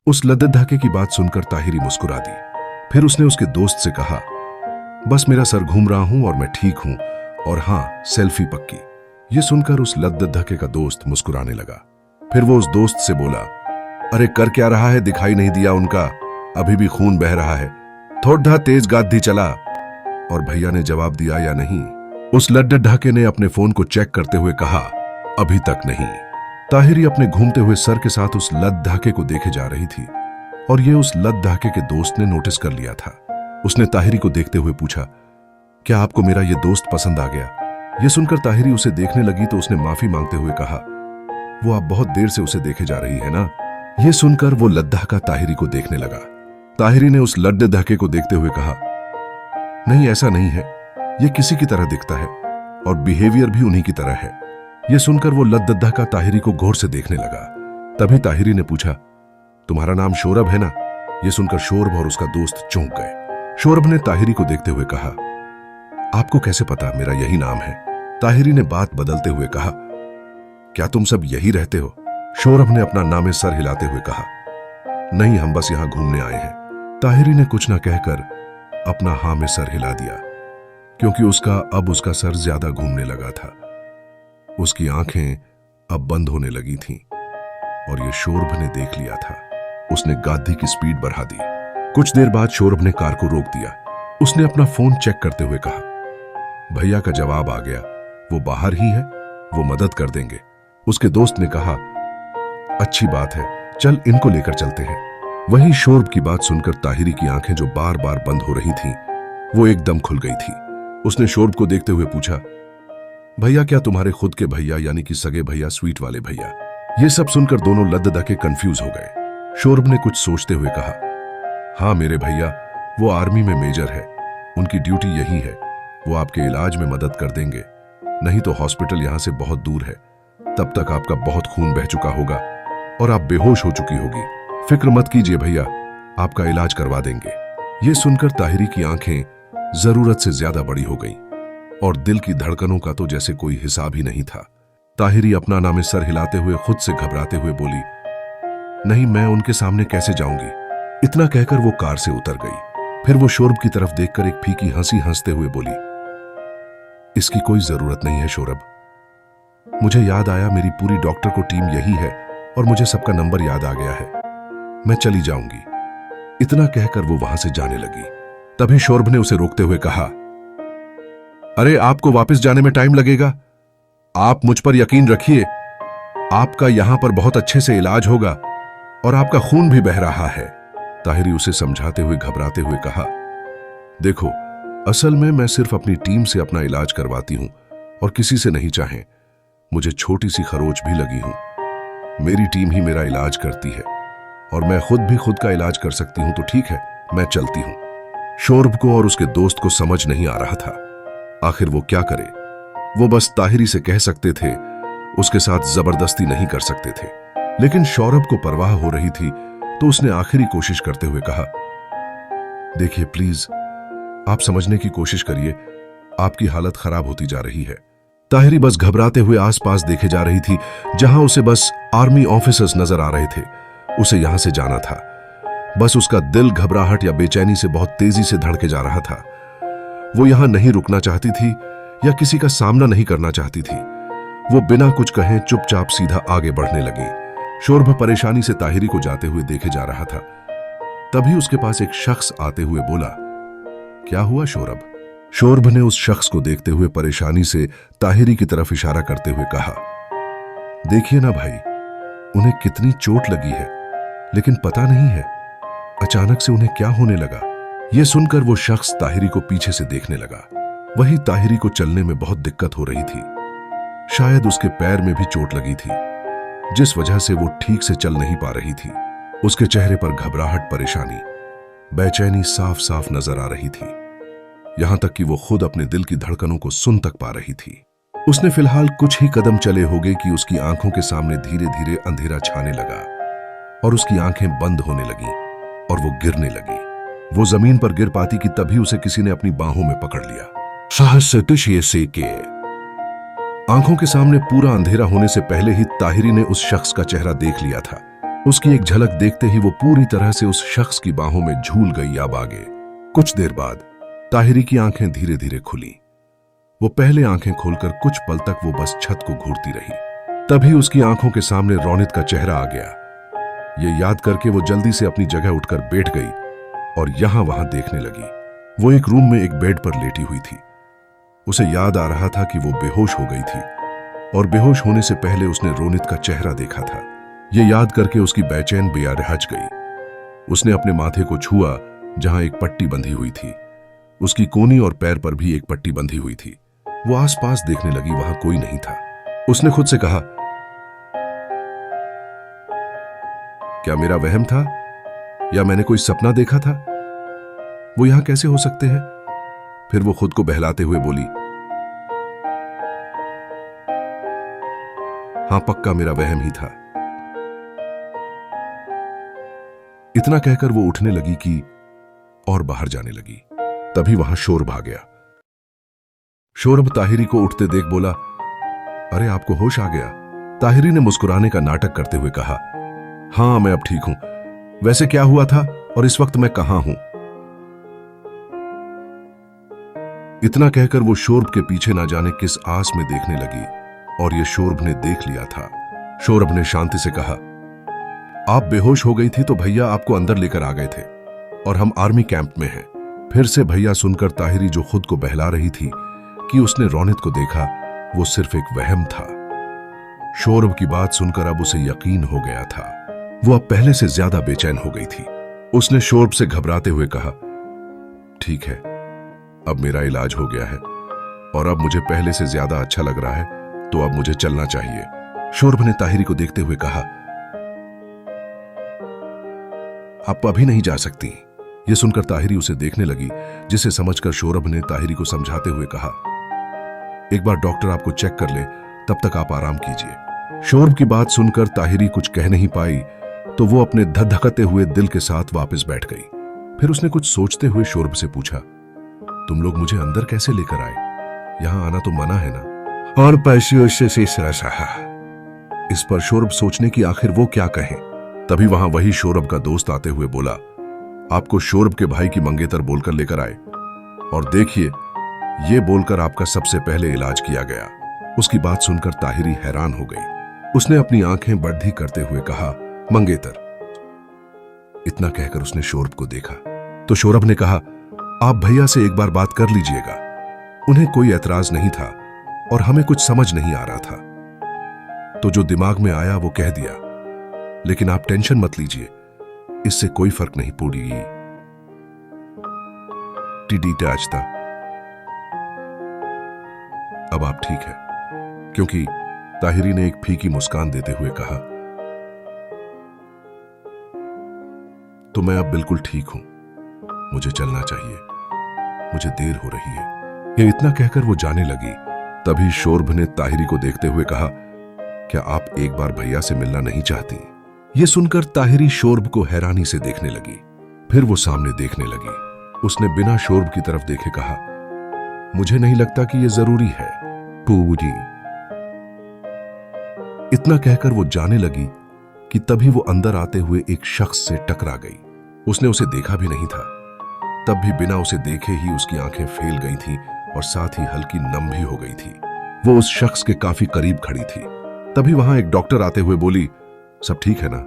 उस लद्दत धाके की बात सुनकर ताहिरी मुस्कुरा दी। फिर उसने उसके दोस्त से कहा, बस मेरा सर घूम रहा हूं और मैं ठीक हूं, और हां, सेल्फी पक्की। ये सुनकर उस लद्दत धाके का दोस्त मुस्कुराने लगा। फिर वो उस दोस्त से बोला, अरे कर क्या रहा है, दिखाई नहीं दिया उनका, अभी भी खून बह रहा है, थोड़ा तेज गादी चला। और भैया ने जवाब दिया या नहीं? उस लद्दत ढाके ने अपने फोन को चेक करते हुए कहा, अभी तक नहीं। ताहिरी अपने घूमते हुए सर के साथ उस लद्दत ढाके को देखे जा रही थी, और ये उस लद्दत ढाके के दोस्त ने नोटिस कर लिया था। उसने ताहिरी को देखते हुए पूछा, क्या आपको मेरा ये दोस्त पसंद आ गया? ये सुनकर ताहिरी उसे देखने लगी तो उसने माफी मांगते हुए कहा, वो आप बहुत देर से उसे देखे जा रही है ना? ये सुनकर वो लद्दत ढाका ताहिरी को देखने लगा। ताहिरी ने उस लद्दत ढाके को देखते हुए कहा, नहीं ऐसा नहीं है, ये किसी की तरह दिखता है और बिहेवियर भी उन्हीं की तरह है। ये सुनकर वो लद्दत ढाका ताहिरी को गौर से देखने लगा। तभी ताहिरी ने पूछा, तुम्हारा नाम शोरब है ना? ये सुनकर शोरब और उसका दोस्त चौंक गए। शोरब ने ताहिरी को देखते हुए कहा, आपको कैसे पता मेरा यही नाम है? ताहिरी ने बात बदलते हुए कहा, क्या तुम सब यही रहते हो? शोरब ने अपना नामे सर हिलाते हुए कहा, नहीं, हम बस यहां घूमने आए हैं। ताहिरी ने कुछ न कहकर अपना हाँ में सर हिला दिया, क्योंकि उसका सर ज्यादा घूमने लगा था। उसकी आंखें अब बंद होने लगी थीं, और ये शोरब ने देख लिया था। उसने गाड़ी की स्पीड बढ़ा दी। कुछ देर बाद शोरब ने कार को रोक दिया। उसने अपना फोन चेक करते हुए कहा, भैया का जवाब आ गया, वो बाहर ही है, वो मदद कर देंगे। उसके दोस्त ने कहा, अच्छी बात है, चल इनको लेकर चलते हैं। वहीं शोरब की बात सुनकर ताहिरी की आंखें जो बार बार बंद हो रही थीं, वो एकदम खुल गई थी। उसने शोरब को देखते हुए पूछा, भैया क्या तुम्हारे खुद के भैया यानी कि सगे भैया, स्वीट वाले भैया? ये सब सुनकर दोनों लद्दत ढाके कंफ्यूज हो गए। शोरब ने कुछ सोचते हुए कहा, हाँ मेरे भैया, वो आर्मी में मेजर है, उनकी ड्यूटी यही है, वो आपके इलाज में मदद कर देंगे। नहीं तो हॉस्पिटल यहां से बहुत दूर है, तब तक आपका बहुत खून बह चुका होगा और आप बेहोश हो चुकी होगी। फिक्र मत कीजिए भैया, आपका इलाज करवा देंगे। ये सुनकर ताहिरी की आंखें जरूरत से ज्यादा बड़ी हो गईं, और दिल की धड़कनों का तो जैसे कोई हिसाब ही नहीं था। ताहिरी अपना नामे सर हिलाते हुए खुद से घबराते हुए बोली, नहीं, मैं उनके सामने कैसे जाऊंगी? इतना कहकर वो कार से उतर गई। फिर वो शोरब की तरफ देखकर एक फीकी हंसी हंसते हुए बोली, इसकी कोई जरूरत नहीं है शोरब, मुझे याद आया मेरी पूरी डॉक्टर को टीम यही है और मुझे सबका नंबर याद आ गया है, मैं चली जाऊंगी। इतना कहकर वो वहां से जाने लगी। तभी शोरब ने उसे रोकते हुए कहा, अरे आपको वापस जाने में टाइम लगेगा, आप मुझ पर यकीन रखिए, आपका यहां पर बहुत अच्छे से इलाज होगा और आपका खून भी बह रहा है। ताहिरी उसे समझाते हुए घबराते हुए कहा, देखो, असल में मैं सिर्फ अपनी टीम से अपना इलाज करवाती हूं और किसी से नहीं चाहे। मुझे छोटी सी खरोच भी लगी हूं, मेरी टीम ही मेरा इलाज करती है और मैं खुद भी खुद का इलाज कर सकती हूं, तो ठीक है, मैं चलती हूं। शोरब को और उसके दोस्त को समझ नहीं आ रहा था, आखिर वो क्या करे। वो बस ताहिरी से कह सकते थे, उसके साथ जबरदस्ती नहीं कर सकते थे, लेकिन शोरब को परवाह हो रही थी, तो उसने आखिरी कोशिश करते हुए कहा, देखिए प्लीज, आप समझने की कोशिश करिए, आपकी हालत खराब होती जा रही है। ताहिरी बस घबराते हुए आसपास देखे जा रही थी, जहां उसे बस आर्मी ऑफिसर्स नजर आ रहे थे। उसे यहां से जाना था, बस उसका दिल घबराहट या बेचैनी से बहुत तेजी से धड़के जा रहा था। वो यहां नहीं रुकना चाहती थी या किसी का सामना नहीं करना चाहती थी। वो बिना कुछ कहे चुपचाप सीधा आगे बढ़ने लगी। शोरब परेशानी से ताहिरी को जाते हुए देखे जा रहा था। तभी उसके पास एक शख्स आते हुए बोला, क्या हुआ शोरब? शोरब ने उस शख्स को देखते हुए परेशानी से ताहिरी की तरफ इशारा करते हुए कहा, देखिए ना भाई, उन्हें कितनी चोट लगी है, लेकिन पता नहीं है अचानक से उन्हें क्या होने लगा। यह सुनकर वो शख्स ताहिरी को पीछे से देखने लगा। वही ताहिरी को चलने में बहुत दिक्कत हो रही थी, शायद उसके पैर में भी चोट लगी थी, जिस वजह से वो ठीक से चल नहीं पा रही थी। उसके चेहरे पर घबराहट, परेशानी, बेचैनी साफ साफ नजर आ रही थी, यहां तक कि वो खुद अपने दिल की धड़कनों को सुन तक पा रही थी। उसने फिलहाल कुछ ही कदम चले होंगे कि उसकी आंखों के सामने धीरे धीरे अंधेरा छाने लगा और उसकी आंखें बंद होने लगीं और वो गिरने लगी। वो जमीन पर गिर पाती कि तभी उसे किसी ने अपनी बाहों में पकड़ लिया। साहस से के आंखों के सामने पूरा अंधेरा होने से पहले ही ताहिरी ने उस शख्स का चेहरा देख लिया था। उसकी एक झलक देखते ही वो पूरी तरह से उस शख्स की बाहों में झूल गई अब आगे। कुछ देर बाद ताहिरी की आंखें धीरे धीरे खुली। वो पहले आंखें खोलकर कुछ पल तक वो बस छत को घूरती रही। तभी उसकी आंखों के सामने रोनित का चेहरा आ गया। ये याद करके वो जल्दी से अपनी जगह उठकर बैठ गई और यहां वहां देखने लगी। वो एक रूम में एक बेड पर लेटी हुई थी। उसे याद आ रहा था कि वो बेहोश हो गई थी और बेहोश होने से पहले उसने रोनित का चेहरा देखा था। ये याद करके उसकी बेचैन बेया रह गई। उसने अपने माथे को छुआ जहां एक पट्टी बंधी हुई थी। उसकी कोनी और पैर पर भी एक पट्टी बंधी हुई थी। वो आसपास देखने लगी, वहां कोई नहीं था। उसने खुद से कहा, क्या मेरा वहम था या मैंने कोई सपना देखा था? वो यहां कैसे हो सकते हैं? फिर वो खुद को बहलाते हुए बोली, हां पक्का मेरा वहम ही था। इतना कहकर वो उठने लगी कि और बाहर जाने लगी। तभी वहां शोरब आ गया। शोरब ताहिरी को उठते देख बोला, अरे आपको होश आ गया? ताहिरी ने मुस्कुराने का नाटक करते हुए कहा, हां मैं अब ठीक हूं। वैसे क्या हुआ था और इस वक्त मैं कहां हूं? इतना कहकर वो शोरब के पीछे ना जाने किस आस में देखने लगी और ये शोरब ने देख लिया था। शोरब ने शांति से कहा, आप बेहोश हो गई थी तो भैया आपको अंदर लेकर आ गए थे और हम आर्मी कैंप में हैं। फिर से भैया सुनकर ताहिरी जो खुद को बहला रही थी कि उसने रोनित को देखा, वो सिर्फ एक वहम था। शोरब की बात सुनकर अब उसे यकीन हो गया था। वो अब पहले से ज्यादा बेचैन हो गई थी। उसने शोरब से घबराते हुए कहा, ठीक है, अब मेरा इलाज हो गया है और अब मुझे पहले से ज्यादा अच्छा लग रहा है, तो अब मुझे चलना चाहिए। शोरब ने ताहिरी को देखते हुए कहा, आप अभी नहीं जा सकती। यह सुनकर ताहिरी उसे देखने लगी, जिसे समझकर शोरब ने ताहिरी को समझाते हुए कहा, एक बार डॉक्टर आपको चेक कर ले, तब तक आप आराम कीजिए। शोरब की बात सुनकर ताहिरी कुछ कह नहीं पाई तो वो अपने धधकते हुए दिल के साथ वापस बैठ गई। फिर उसने कुछ सोचते हुए शोरब से पूछा, तुम लोग मुझे अंदर कैसे लेकर आए? यहां आना तो मना है ना? और पैसे से रहा। इस पर शोरब सोचने की आखिर वो क्या कहे। तभी वहां वही शोरब का दोस्त आते हुए बोला, आपको शोरब के भाई की मंगेतर बोलकर लेकर आए और देखिए, ये बोलकर आपका सबसे पहले इलाज किया गया। उसकी बात सुनकर ताहिरी हैरान हो गई। उसने अपनी आंखें बढ़ी करते हुए कहा, मंगेतर। इतना कहकर उसने शोरब को देखा तो शोरब ने कहा, आप भैया से एक बार बात कर लीजिएगा। उन्हें कोई ऐतराज नहीं था और हमें कुछ समझ नहीं आ रहा था, तो जो दिमाग में आया वो कह दिया। लेकिन आप टेंशन मत लीजिए, इससे कोई फर्क नहीं पड़ेगी। टीडी टाचता। अब आप ठीक है? क्योंकि ताहिरी ने एक फीकी मुस्कान देते हुए कहा, तो मैं अब बिल्कुल ठीक हूं, मुझे चलना चाहिए, मुझे देर हो रही है। ये इतना कहकर वो जाने लगी। तभी शोरब ने ताहिरी को देखते हुए कहा, क्या आप एक बार भैया से मिलना नहीं चाहती? ये सुनकर ताहिरी शोरब को हैरानी से देखने लगी। फिर वो सामने देखने लगी। उसने बिना शोरब की तरफ देखे कहा, मुझे नहीं लगता कि यह जरूरी है पूरी। इतना कहकर वो जाने लगी कि तभी वो अंदर आते हुए एक शख्स से टकरा गई। उसने उसे देखा भी नहीं था, तब भी बिना उसे देखे ही उसकी आंखें फैल गई थीं और साथ ही हल्की नम भी हो गई थी। वो उस शख्स के काफी करीब खड़ी थी। तभी वहां एक डॉक्टर आते हुए बोली, सब ठीक है ना?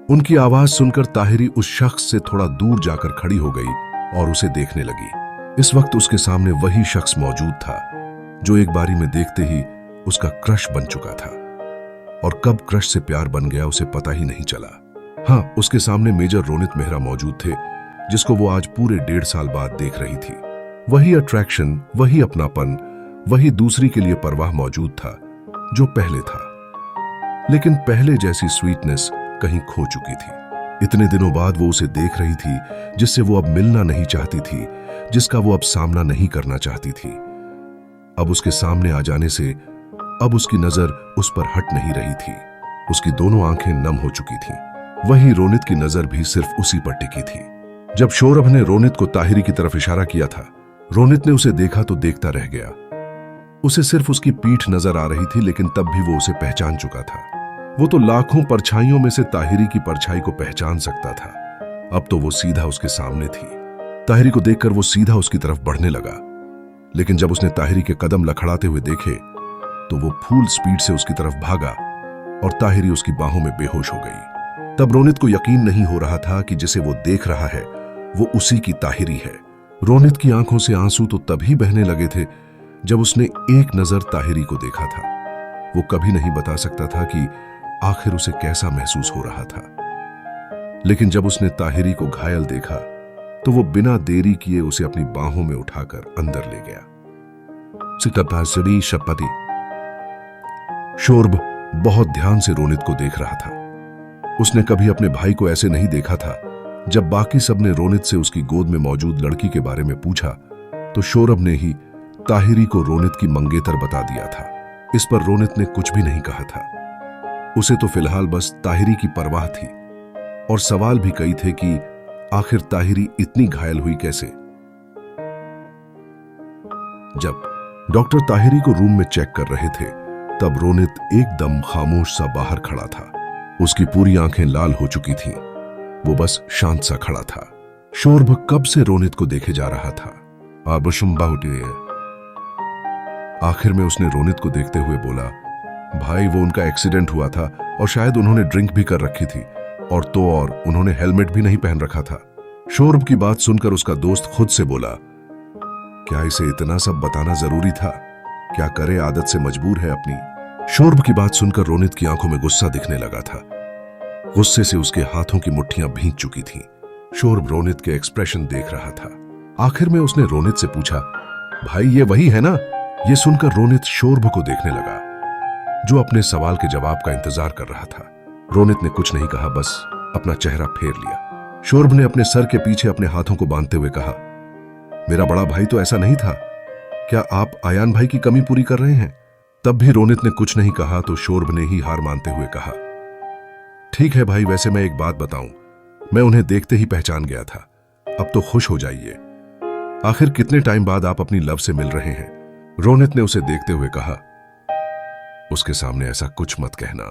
उनकी आवाज सुनकर ताहिरी उस शख्स से थोड़ा दूर जाकर खड़ी हो गई और उसे देखने लगी। इस वक्त उसके सामने वही शख्स मौजूद था जो एक बारी में देखते ही उसका क्रश बन चुका था, और कब क्रश से प्यार बन गया उसे पता ही नहीं चला। हाँ, उसके सामने मेजर रोनित मेहरा मौजूद थे, जिसको वो आज पूरे 1.5 साल बाद देख रही थी। वही अट्रैक्शन, वही अपनापन, वही दूसरी के लिए परवाह मौजूद था जो पहले था, लेकिन पहले जैसी स्वीटनेस कहीं खो चुकी थी। इतने दिनों बाद वो उसे देख रही थी जिससे वो अब मिलना नहीं चाहती थी, जिसका वो अब सामना नहीं करना चाहती थी। अब उसके सामने आ जाने से अब उसकी नजर उस पर हट नहीं रही थी। उसकी दोनों आंखें नम हो चुकी थीं। वहीं रोनित की नजर भी सिर्फ उसी पर टिकी थी। जब शोरब ने रोनित को ताहिरी की तरफ इशारा किया था, रोनित ने उसे देखा तो देखता रह गया। उसे सिर्फ उसकी पीठ नजर आ रही थी, लेकिन तब भी वो उसे पहचान चुका था। वो तो लाखों परछाइयों में से ताहिरी की परछाई को पहचान सकता था। अब तो वो सीधा उसके सामने थी। ताहिरी को देखकर वो सीधा उसकी तरफ बढ़ने लगा, लेकिन जब उसने ताहिरी के कदम लखड़ाते हुए देखे तो वो फुल स्पीड से उसकी तरफ भागा और ताहिरी उसकी बाहों में बेहोश हो गई। तब रोनित को यकीन नहीं हो रहा था कि जिसे वो देख रहा है वो उसी की ताहिरी है। रोनित की आंखों से आंसू तो तभी बहने लगे थे जब उसने एक नजर ताहिरी को देखा था। वो कभी नहीं बता सकता था कि आखिर उसे कैसा महसूस हो रहा था, लेकिन जब उसने ताहिरी को घायल देखा तो वो बिना देरी किए उसे अपनी बाहों में उठाकर अंदर ले गया। शपति शोर्ब बहुत ध्यान से रोनित को देख रहा था। उसने कभी अपने भाई को ऐसे नहीं देखा था। जब बाकी सब ने रोनित से उसकी गोद में मौजूद लड़की के बारे में पूछा तो शोरब ने ही ताहिरी को रोनित की मंगेतर बता दिया था। इस पर रोनित ने कुछ भी नहीं कहा था। उसे तो फिलहाल बस ताहिरी की परवाह थी और सवाल भी कई थे कि आखिर ताहिरी इतनी घायल हुई कैसे। जब डॉक्टर ताहिरी को रूम में चेक कर रहे थे तब रोनित एकदम खामोश सा बाहर खड़ा था। उसकी पूरी आंखें लाल हो चुकी थीं। वो बस शांत सा खड़ा था। शोर्ब कब से रोनित को देखे जा रहा था। आखिर में उसने रोनित को देखते हुए बोला, भाई वो उनका एक्सीडेंट हुआ था और शायद उन्होंने ड्रिंक भी कर रखी थी और उन्होंने हेलमेट भी नहीं पहन रखा था। शोर्ब की बात सुनकर उसका दोस्त खुद से बोला, क्या इसे इतना सब बताना जरूरी था? क्या करे, आदत से मजबूर है अपनी। शोर्ब की बात सुनकर रोनित की आंखों में गुस्सा दिखने लगा था। गुस्से से उसके हाथों की मुट्ठियां भींग चुकी थीं। शोर्ब रोनित के एक्सप्रेशन देख रहा था। आखिर में उसने रोनित से पूछा, भाई ये वही है ना? ये सुनकर रोनित शोर्ब को देखने लगा जो अपने सवाल के जवाब का इंतजार कर रहा था। रोनित ने कुछ नहीं कहा, बस अपना चेहरा फेर लिया। शोर्ब ने अपने सर के पीछे अपने हाथों को बांधते हुए कहा, मेरा बड़ा भाई तो ऐसा नहीं था। क्या आप आयान भाई की कमी पूरी कर रहे हैं? तब भी रोनित ने कुछ नहीं कहा तो शोर्ब ने ही हार मानते हुए कहा, ठीक है भाई, वैसे मैं एक बात बताऊं, मैं उन्हें देखते ही पहचान गया था। अब तो खुश हो जाइए। आखिर कितने टाइम बाद आप अपनी लव से मिल रहे हैं? रोनित ने उसे देखते हुए कहा, उसके सामने ऐसा कुछ मत कहना।